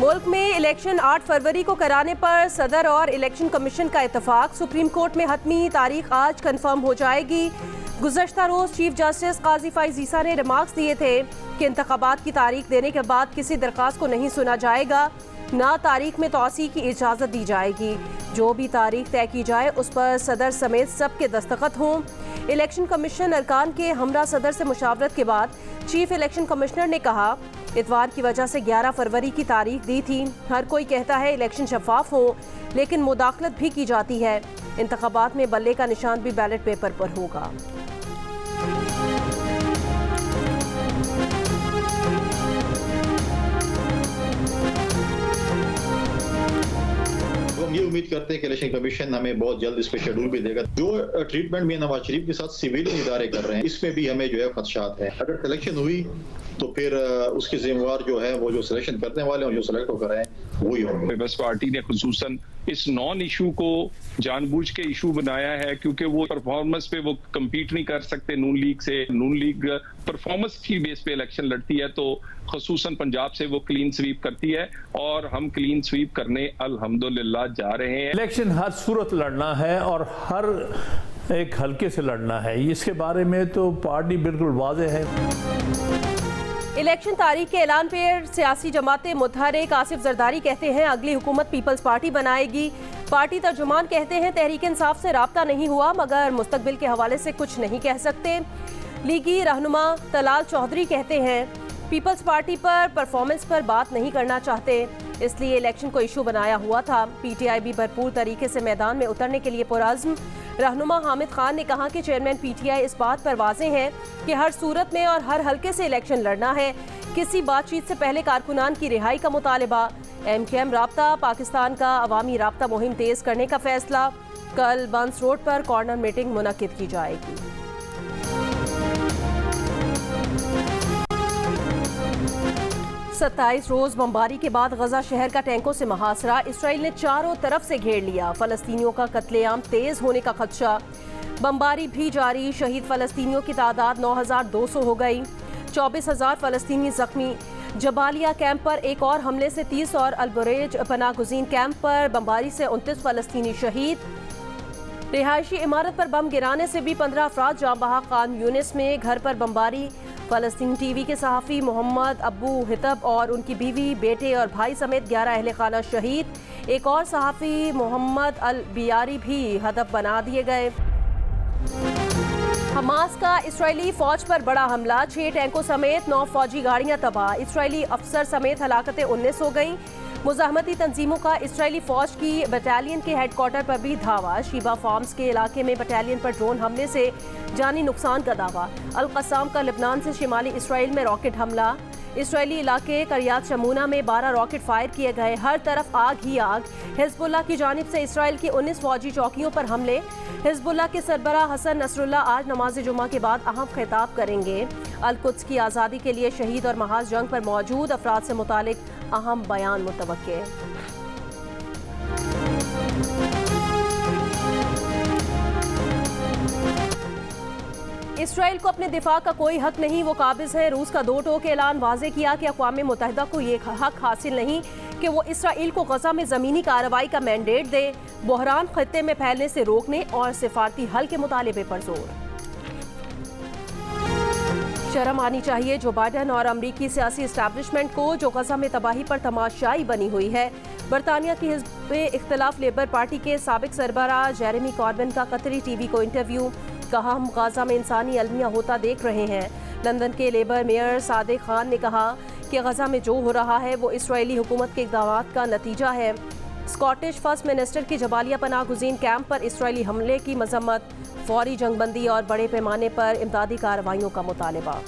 मुल्क में इलेक्शन 8 फरवरी को कराने पर सदर और इलेक्शन कमीशन का इत्तेफाक। सुप्रीम कोर्ट में हतमी तारीख आज कंफर्म हो जाएगी। गुज़श्ता रोज़ चीफ जस्टिस काजी फैज़ ईसा ने रिमार्क्स दिए थे कि इंतखाबात की तारीख देने के बाद किसी दरख्वास्त को नहीं सुना जाएगा, ना तारीख में तोसी की इजाज़त दी जाएगी। जो भी तारीख तय की जाए उस पर सदर समेत सबके दस्तखत हों। इलेक्शन कमीशन अरकान के हमरा सदर से मुशावरत के बाद चीफ इलेक्शन कमिश्नर ने कहा, इतवार की वजह से 11 फरवरी की तारीख दी थी। हर कोई कहता है इलेक्शन शफाफ हो, लेकिन मुदाखलत भी की जाती है। इंतखाबात में बल्ले का निशान भी बैलेट पेपर पर होगा। हम ये उम्मीद करते हैं कि इलेक्शन कमीशन हमें बहुत जल्द इस पे शेड्यूल भी देगा। जो ट्रीटमेंट में नवाज शरीफ के साथ सिविलियन इदारे कर रहे हैं, इसमें भी हमें जो है खदशात है। अगर सिलेक्शन हुई तो फिर उसके जिम्मेवार जो है वो जो सिलेक्शन करने वाले हैं, जो सिलेक्ट होकर आए वही होंगे। पीपल्स पार्टी ने खुसूसन इस नॉन इशू को जानबूझ के इशू बनाया है क्योंकि वो परफॉर्मेंस पे वो कम्पीट नहीं कर सकते नून लीग से। नून लीग परफॉर्मेंस की बेस पे इलेक्शन लड़ती है, तो खुसूसन पंजाब से वो क्लीन स्वीप करती है और हम क्लीन स्वीप करने अल्हम्दुलिल्लाह जा रहे हैं। इलेक्शन हर सूरत लड़ना है और हर एक हल्के से लड़ना है, इसके बारे में तो पार्टी बिल्कुल वाज़ेह है। इलेक्शन तारीख के ऐलान पर सियासी जमातें मुतहरिक। आसिफ जरदारी कहते हैं अगली हुकूमत पीपल्स पार्टी बनाएगी। पार्टी तर्जुमान कहते हैं तहरीक इंसाफ से राब्ता नहीं हुआ, मगर मुस्तकबिल के हवाले से कुछ नहीं कह सकते। लीगी रहनुमा तलाल चौधरी कहते हैं पीपल्स पार्टी पर परफॉर्मेंस पर बात नहीं करना चाहते, इसलिए इलेक्शन को इशू बनाया हुआ था। पीटीआई भी भरपूर तरीके से मैदान में उतरने के लिए पुरअज़्म। रहनुमा हामिद खान ने कहा कि चेयरमैन पीटीआई इस बात पर वाज़े हैं कि हर सूरत में और हर हल्के से इलेक्शन लड़ना है। किसी बातचीत से पहले कारकुनान की रिहाई का मुतालबा। एमकेएम राब्ता पाकिस्तान का अवामी राब्ता मुहिम तेज़ करने का फैसला। कल बंस रोड पर कॉर्नर मीटिंग मुनक्किद की जाएगी। 27 रोज बमबारी के बाद गजा शहर का टैंकों से मुहासरा। इसराइल ने चारों तरफ से घेर लिया। फलस्तीनियों का कत्लेआम तेज होने का खदशा। बमबारी भी जारी। शहीद फलस्तीनियों की तादाद 9,200 हो गई। 24,000 फलस्तीनी जख्मी। जबालिया कैंप पर एक और हमले से 30 और अलबरेज पनागुज़ीन कैंप पर बमबारी से 29 फलस्तीनी शहीद। रिहायशी इमारत पर बम गिराने से भी 15 अफराद जाँ बहक। खान यूनिस में घर पर बमबारी। फलस्तीन टीवी के सहाफ़ी मोहम्मद अबू हितब और उनकी बीवी, बेटे और भाई समेत 11 अहले खाना शहीद। एक और सहाफ़ी मोहम्मद अल बियारी भी हदफ बना दिए गए। हमास का इस्राएली फौज पर बड़ा हमला। 6 टैंकों समेत 9 फौजी गाड़ियां तबाह। इस्राएली अफसर समेत हलाकतें 19 हो गई। मुजाहमती तंजीमों का इस्राएली फौज की बटालियन के हेडक्वार्टर पर भी धावा। शीबा फार्म्स के इलाके में बटालियन पर ड्रोन हमले से जानी नुकसान का दावा। अल-क़स्साम का लेबनान से शिमाली इसराइल में रॉकेट हमला। इसराइली इलाके करियात शमूना में 12 रॉकेट फायर किए गए। हर तरफ आग ही आग। हिजबुल्लाह की जानिब से इसराइल की 19 फौजी चौकियों पर हमले। हिजबुल्लाह के सरबराह हसन नसरुल्लाह आज नमाज जुमा के बाद अहम खिताब करेंगे। अल-कुद्स की आज़ादी के लिए शहीद और महाज जंग पर मौजूद अफराद से मुतालिक अहम बयान मुतवक्के। इसराइल को अपने दिफा का कोई हक नहीं, वो काबिज है। रूस का 2 टोक ऐलान वाजे किया कि अक़वाम मुत्तहिदा को ये हक हासिल नहीं कि वो इसराइल को गजा में ज़मीनी कार्रवाई का मैंडेट दे। बहरान खत्ते में फैलने से रोकने और सिफारती हल के मुतालिबे पर जोर। शर्म आनी चाहिए जो बाइडन और अमरीकी सियासी इस्टेब्लिशमेंट को, जो गजा में तबाही पर तमाशाई बनी हुई है। बरतानिया की हिज़्ब इख्तिलाफ लेबर पार्टी के साबिक सरबराह जेरेमी कॉर्बिन का कतरी टीवी को इंटरव्यू। कहा, हम गाजा में इंसानी अलमिया होता देख रहे हैं। लंदन के लेबर मेयर सादिक खान ने कहा कि गजा में जो हो रहा है वो इसराइली हुकूमत के इक़दामात का नतीजा है। स्कॉटिश फर्स्ट मिनिस्टर की जबालिया पनाह गुज़ीन कैंप पर इसराइली हमले की मजम्मत। फौरी जंगबंदी और बड़े पैमाने पर इमदादी कार्रवाइयों का मुतालबा।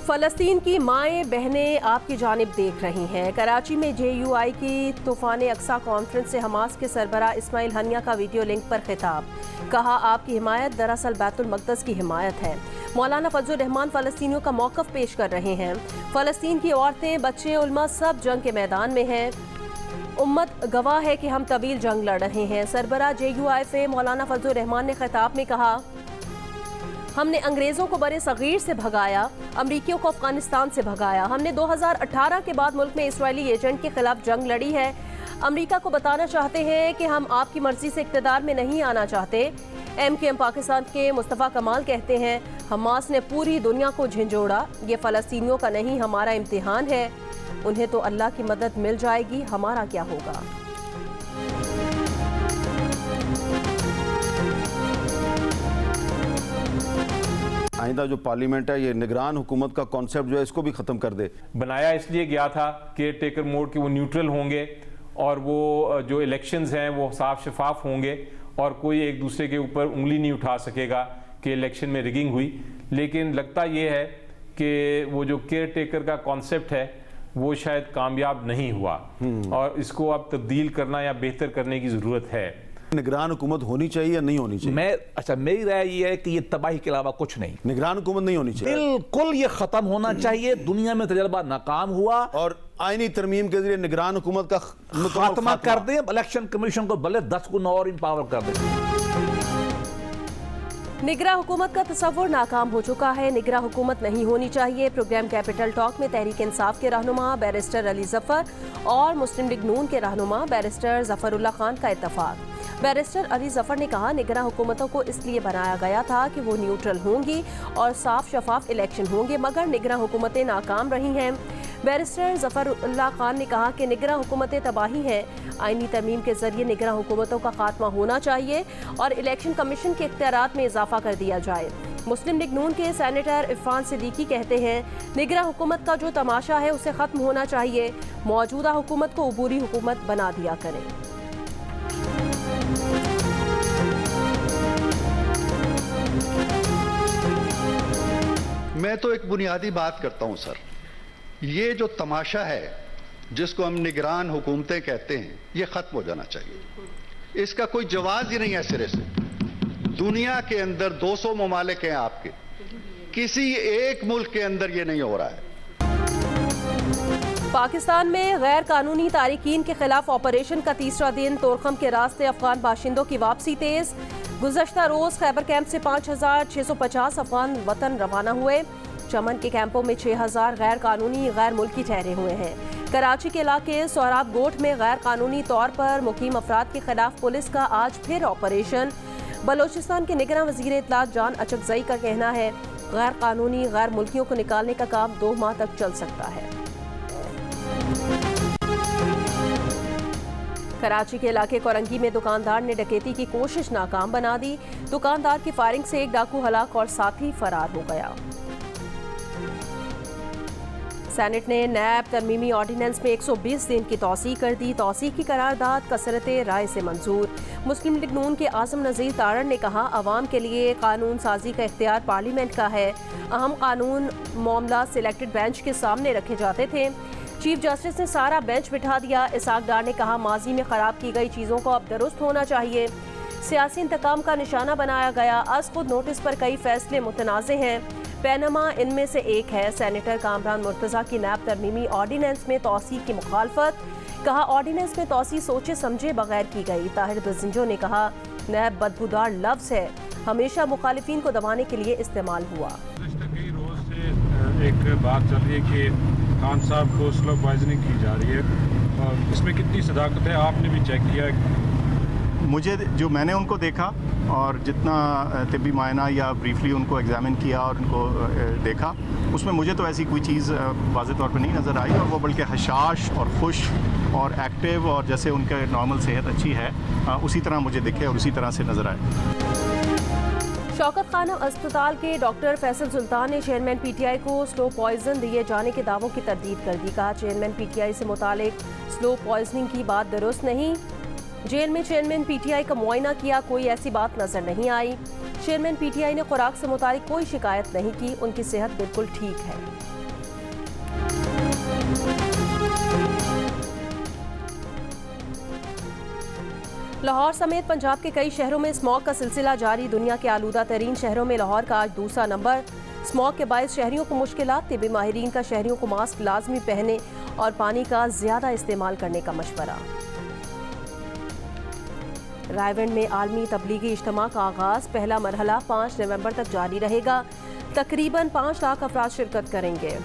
फ़लस्तीन की माएँ बहनें आपकी जानिब देख रही हैं। कराची में JUI की तूफ़ान अक्सा कॉन्फ्रेंस से हमास के सरबराह इस्माइल हनिया का वीडियो लिंक पर खिताब। कहा, आपकी हिमायत दरअसल बैतुल मक़दस की हिमायत है। मौलाना फजलुर रहमान फ़लस्तीनियों का मौक़िफ़ पेश कर रहे हैं। फ़लस्तीन की औरतें, बच्चे, उलमा सब जंग के मैदान में हैं। उम्मत गवाह है कि हम तवील जंग लड़ रहे हैं। सरबराह JUI मौलाना फजलुर रहमान ने खिताब में कहा, हमने अंग्रेज़ों को बरे सगीर से भगाया, अमरीकियों को अफगानिस्तान से भगाया। हमने 2018 के बाद मुल्क में इजरायली एजेंट के खिलाफ जंग लड़ी है। अमरीका को बताना चाहते हैं कि हम आपकी मर्जी से इक़्तिदार में नहीं आना चाहते। MKM पाकिस्तान के मुस्तफ़ा कमाल कहते हैं, हमास ने पूरी दुनिया को झंझोड़ा, ये फ़लस्तीनियों का नहीं हमारा इम्तिहान है। उन्हें तो अल्लाह की मदद मिल जाएगी, हमारा क्या होगा। आइंदा जो पार्लियामेंट है ये निगरान हुकूमत का कॉन्सेप्ट जो है इसको भी ख़त्म कर दे। बनाया इसलिए गया था केयर टेकर मोड के वो न्यूट्रल होंगे और वो जो इलेक्शंस हैं वो साफ शफाफ होंगे और कोई एक दूसरे के ऊपर उंगली नहीं उठा सकेगा कि इलेक्शन में रिगिंग हुई। लेकिन लगता ये है कि वो जो केयर टेकर का कॉन्सेप्ट है वो शायद कामयाब नहीं हुआ और इसको अब तब्दील करना या बेहतर करने की ज़रूरत है। निगरान हुकूमत होनी चाहिए या नहीं होनी चाहिए? मेरी राय ये है कि ये तबाही के अलावा कुछ नहीं। निगरान हुकूमत नहीं होनी चाहिए, बिल्कुल ये खत्म होना चाहिए। दुनिया में तजर्बा नाकाम हुआ और आईनी तरमीम के जरिए निगरान हुकूमत का खात्मा कर दें। इलेक्शन कमीशन को भले 10 गुना और इम्पावर कर दें। निगरां हुकूमत का तसव्वुर नाकाम हो चुका है, निगरां हुकूमत नहीं होनी चाहिए। प्रोग्राम कैपिटल टॉक में तहरीक इंसाफ के रहनुमा बैरिस्टर अली जफर और मुस्लिम लीग नून के रहनुमा बैरिस्टर जफरुल्लाह खान का इत्तफाक। बैरिस्टर अली जफर ने कहा, निगरां हुकूमतों को इसलिए बनाया गया था कि वो न्यूट्रल होंगी और साफ शफाफ इलेक्शन होंगे, मगर निगरां हुकूमतें नाकाम रही हैं। बैरिस्टर जफरुल्लाह खान ने कहा कि निगरां हुकूमतें तबाही हैं, आईनी तरमीम के जरिए निगरां हुकूमतों का खात्मा होना चाहिए और इलेक्शन कमीशन के इख्तियारात में इजाफा कर दिया जाए। मुस्लिम लीग नून के सेनेटर इरफान सिद्दीकी कहते हैं, निगरां हुकूमत का जो तमाशा है उसे खत्म होना चाहिए, मौजूदा हुकूमत को अबूरी हुकूमत बना दिया करें। मैं तो एक बुनियादी बात करता हूं सर, ये जो तमाशा है जिसको हम निगरान हुकूमतें कहते हैं ये खत्म हो जाना चाहिए। इसका कोई जवाब ही नहीं है सिरे से। दुनिया के अंदर 200 ममालिक हैं आपके, किसी एक मुल्क के अंदर ये नहीं हो रहा है। पाकिस्तान में गैर कानूनी तारिकीन के खिलाफ ऑपरेशन का तीसरा दिन, तोरखम के रास्ते अफगान बाशिंदों की वापसी तेज। गुज़श्ता रोज खैबर कैंप से 5650 अफगान वतन रवाना हुए। चमन के कैंपों में 6000 गैर कानूनी गैर मुल्की ठहरे हुए हैं। कराची के इलाके सोहराब गोट में गैर कानूनी तौर पर मुकीम अफराद के खिलाफ पुलिस का आज फिर ऑपरेशन। बलोचिस्तान के निगरां वज़ीर इत्तलात जान अचकज़ई का कहना है, गैर कानूनी गैर मुल्कियों को निकालने का काम 2 माह तक चल सकता है। कराची के इलाके कोरंगी में दुकानदार ने डकैती की कोशिश नाकाम बना दी। दुकानदार की फायरिंग से एक डाकू हलाक और साथी फरार हो गया। सेनेट ने नैब तरमीमी ऑर्डिनेंस में 120 दिन की तौसीह कर दी। तौसीह की करारदाद कसरत राय से मंजूर। मुस्लिम लीग नून के आज़म नज़ीर तारण ने कहा, अवाम के लिए कानून साजी का इख्तियार पार्लियामेंट का है। अहम कानून मामला सिलेक्टेड बेंच के सामने रखे जाते थे। चीफ जस्टिस ने सारा बेंच बिठा दिया। इसाक डार ने कहा, माजी में ख़राब की गई चीज़ों को अब दुरुस्त होना चाहिए। सियासी इंतकाम का निशाना बनाया गया। अज खुद नोटिस पर कई फैसले मुतनाज़े हैं। पैनमा इनमें से एक है। सेनेटर कामरान मुर्तज़ा की नैब तरमीमी ऑर्डिनेंस में तौसीह की मुखालफत। कहा, ऑर्डिनेंस में तौसीह सोचे समझे बगैर की गई। ताहिर बजिंजो ने कहा, नैब बदबूदार लफ्ज़ है, हमेशा मुखालिफिन को दबाने के लिए इस्तेमाल हुआ। कई रोज से एक बात चल रही है कि खान साहब को स्लो पॉइजनिंग की जा रही है और इसमें कितनी सदाकत है, आपने भी चेक किया? मुझे जो मैंने उनको देखा और जितना तिब्बी मायना या ब्रीफली उनको एग्जामिन किया और उनको देखा, उसमें मुझे तो ऐसी कोई चीज़ वाज़ेह तौर पर नहीं नज़र आई और वो बल्कि हशाश और खुश और एक्टिव और जैसे उनका नॉर्मल सेहत अच्छी है उसी तरह मुझे दिखे और उसी तरह से नज़र आए। शौकत खाना अस्पताल के डॉक्टर फैसल सुल्तान ने चेयरमैन पीटीआई को स्लो पॉइजन दिए जाने के दावों की तरदीद कर दी। कहा, चेयरमैन पीटीआई से मुतालिक स्लो पॉइजनिंग की बात दुरुस्त नहीं। जेल में चेयरमैन पीटीआई का मुआयना किया, कोई ऐसी बात नजर नहीं आई। चेयरमैन पीटीआई ने खुराक से मुतालिक कोई शिकायत नहीं की, उनकी सेहत बिल्कुल ठीक है। लाहौर समेत पंजाब के कई शहरों में स्मॉग का सिलसिला जारी। दुनिया के आलूदा तरीन शहरों में लाहौर का आज दूसरा नंबर। स्मॉग के बायस शहरियों को मुश्किलात। तिब्बी माहिरीन का शहरियों को मास्क लाजमी पहने और पानी का ज्यादा इस्तेमाल करने का मशवरा। रायगढ़ में आलमी तबलीगी इज्तिमा का आगाज़, पहला मरहला 5 नवंबर तक जारी रहेगा। तकरीबन 5 लाख अफराद शिरकत करेंगे।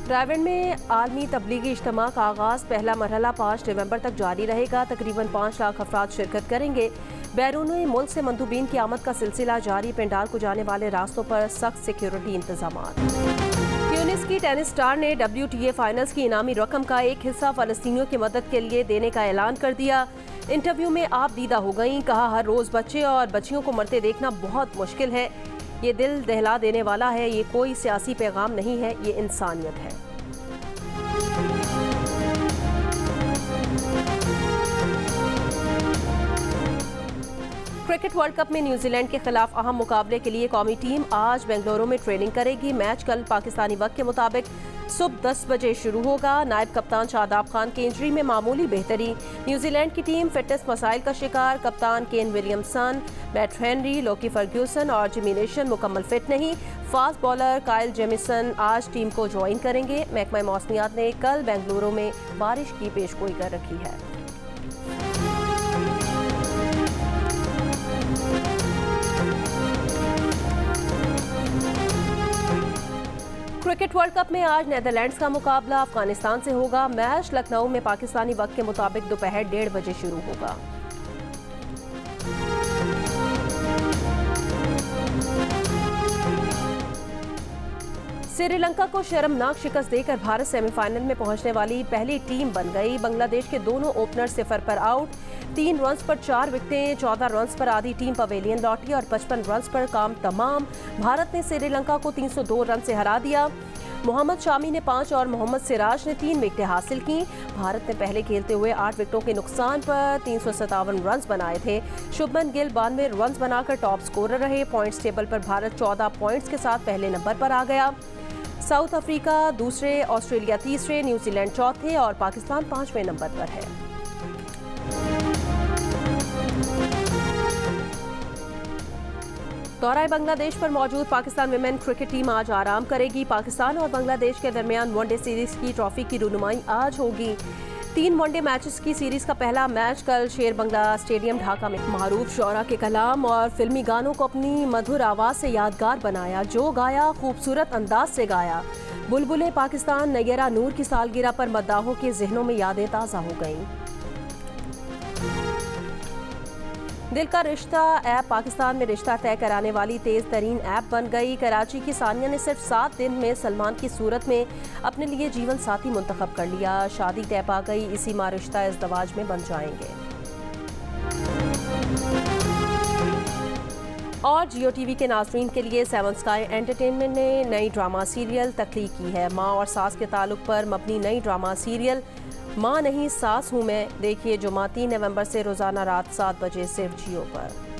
रायगढ़ में आलमी तबलीगी इज्तिमा का आगाज़, पहला मरहला 5 नवंबर तक जारी रहेगा। तकरीबन 5 लाख अफराद शिरकत करेंगे। बैरून मुल्क से मंदूबीन की आमद का सिलसिला जारी, पेंडाल को जाने वाले रास्तों पर सख्त सिक्योरिटी इंतजामात। ट्यूनिस की टेनिस स्टार ने WTA फाइनल्स की इनामी रकम का एक हिस्सा फ़लस्तीनियों की मदद के लिए देने का ऐलान कर दिया। इंटरव्यू में आप दीदा हो गई, कहा हर रोज़ बच्चे और बच्चियों को मरते देखना बहुत मुश्किल है। ये दिल दहला देने वाला है, ये कोई सियासी पैगाम नहीं है, ये इंसानियत है। क्रिकेट वर्ल्ड कप में न्यूजीलैंड के खिलाफ अहम मुकाबले के लिए कौमी टीम आज बेंगलुरु में ट्रेनिंग करेगी। मैच कल पाकिस्तानी वक्त के मुताबिक सुबह 10 बजे शुरू होगा। नायब कप्तान शादाब खान की इंजरी में मामूली बेहतरी। न्यूजीलैंड की टीम फिटनेस मसाइल का शिकार। कप्तान Kane Williamson, Matt Henry, Lockie Ferguson और जिमी नेशन मुकम्मल फिट नहीं। फास्ट बॉलर काइल जेमिसन आज टीम को ज्वाइन करेंगे। महकमा मौसमियात ने कल बेंगलुरु में बारिश की पेशगोई कर रखी है। क्रिकेट वर्ल्ड कप में आज नीदरलैंड्स का मुकाबला अफगानिस्तान से होगा। मैच लखनऊ में पाकिस्तानी वक्त के मुताबिक दोपहर 1:30 बजे शुरू होगा। श्रीलंका को शर्मनाक शिकस्त देकर भारत सेमीफाइनल में पहुंचने वाली पहली टीम बन गई। बांग्लादेश के दोनों ओपनर 0 पर आउट। 3 रन्स पर 4 विकेटें। 14 रन्स पर आधी टीम पवेलियन लौटी और 55 रन्स पर काम तमाम। भारत ने श्रीलंका को 302 रन से हरा दिया। मोहम्मद शामी ने 5 और मोहम्मद सिराज ने 3 विकेटें हासिल की। भारत ने पहले खेलते हुए 8 विकेटों के नुकसान पर 357 रन बनाए थे। शुभमन गिल 92 रन बनाकर टॉप स्कोरर रहे। पॉइंट्स टेबल पर भारत 14 पॉइंट्स के साथ पहले नंबर पर आ गया। साउथ अफ्रीका दूसरे, ऑस्ट्रेलिया तीसरे, न्यूजीलैंड चौथे और पाकिस्तान 5वें नंबर पर है। दौरा बांग्लादेश पर मौजूद पाकिस्तान विमेन क्रिकेट टीम आज आराम करेगी। पाकिस्तान और बांग्लादेश के दरमियान वनडे सीरीज की ट्रॉफी की रुनुमाई आज होगी। 3 वनडे मैचेस की सीरीज का पहला मैच कल शेर बंगला स्टेडियम ढाका में। मारूफ शौरा के कलाम और फिल्मी गानों को अपनी मधुर आवाज़ से यादगार बनाया। जो गाया खूबसूरत अंदाज से गाया। बुलबुले पाकिस्तान नैयरा नूर की सालगिरह पर मद्दाहों के जहनों में यादें ताज़ा हो गईं। दिल का रिश्ता ऐप पाकिस्तान में रिश्ता तय कराने वाली तेज़ तरीन ऐप बन गई। कराची की सानिया ने सिर्फ 7 दिन में सलमान की सूरत में अपने लिए जीवन साथी मुंतखब कर लिया। शादी तय पा गई, इसी माह रिश्ता इज़्दवाज में बन जाएंगे। और जियो टीवी के नाज़रीन के लिए 7 स्काई एंटरटेनमेंट ने नई ड्रामा सीरियल तख्लीक की है। माँ और सास के ताल्लुक पर मबनी नई ड्रामा सीरियल माँ नहीं सास हूँ मैं। देखिए जुमा 3 नवंबर से रोज़ाना रात 7 बजे सिर्फ जियो पर।